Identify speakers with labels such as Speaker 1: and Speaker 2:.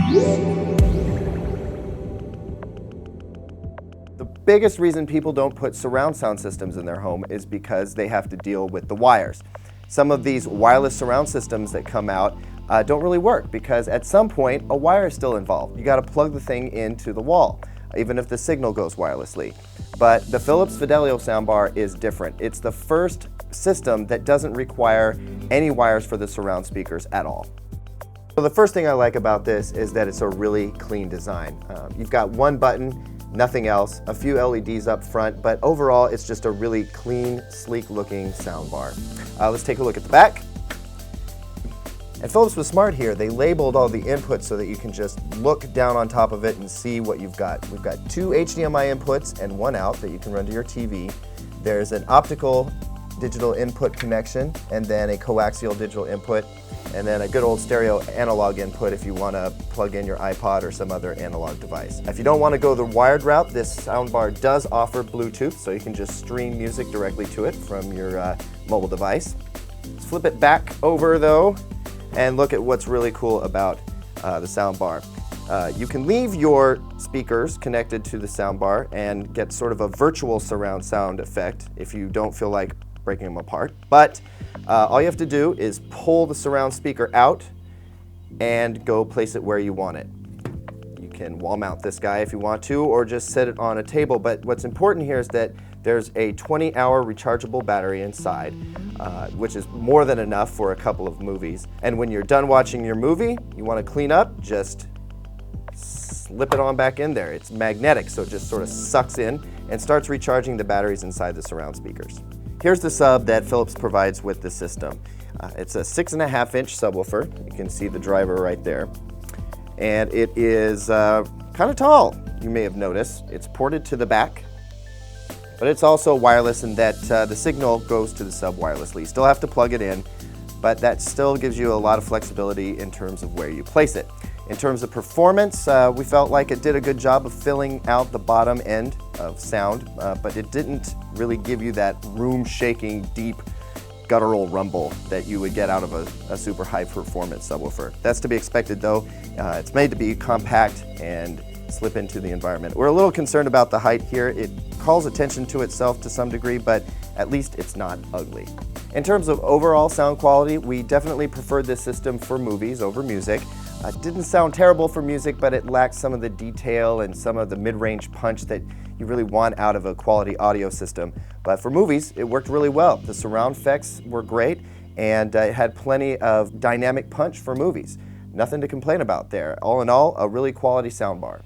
Speaker 1: The biggest reason people don't put surround sound systems in their home is because they have to deal with the wires. Some of these wireless surround systems that come out don't really work because at some point a wire is still involved. You got to plug the thing into the wall, even if the signal goes wirelessly. But the Philips Fidelio Soundbar is different. It's the first system that doesn't require any wires for the surround speakers at all. So the first thing I like about this is that it's a really clean design. You've got one button, nothing else, a few LEDs up front, but overall it's just a really clean, sleek looking soundbar. Let's take a look at the back. And Philips was smart here. They labeled all the inputs so that you can just look down on top of it and see what you've got. We've got 2 HDMI inputs and 1 out that you can run to your TV. There's an optical digital input connection and then a coaxial digital input, and then a good old stereo analog input if you want to plug in your iPod or some other analog device. If you don't want to go the wired route, this soundbar does offer Bluetooth, so you can just stream music directly to it from your mobile device. Let's flip it back over though and look at what's really cool about the soundbar. You can leave your speakers connected to the soundbar and get sort of a virtual surround sound effect if you don't feel like breaking them apart. But all you have to do is pull the surround speaker out and go place it where you want it. You can wall mount this guy if you want to, or just set it on a table. But what's important here is that there's a 20-hour rechargeable battery inside, which is more than enough for a couple of movies. And when you're done watching your movie, you want to clean up, just slip it on back in there. It's magnetic, so it just sort of sucks in and starts recharging the batteries inside the surround speakers. Here's the sub that Philips provides with the system. It's a 6.5-inch subwoofer. You can see the driver right there. And it is kind of tall, you may have noticed. It's ported to the back, but it's also wireless in that the signal goes to the sub wirelessly. You still have to plug it in, but that still gives you a lot of flexibility in terms of where you place it. In terms of performance, we felt like it did a good job of filling out the bottom end of sound, but it didn't really give you that room-shaking, deep, guttural rumble that you would get out of a super high-performance subwoofer. That's to be expected though. It's made to be compact and slip into the environment. We're a little concerned about the height here. It calls attention to itself to some degree, but at least it's not ugly. In terms of overall sound quality, we definitely preferred this system for movies over music. It didn't sound terrible for music, but it lacked some of the detail and some of the mid-range punch that you really want out of a quality audio system. But for movies, it worked really well. The surround effects were great, and it had plenty of dynamic punch for movies. Nothing to complain about there. All in all, a really quality soundbar.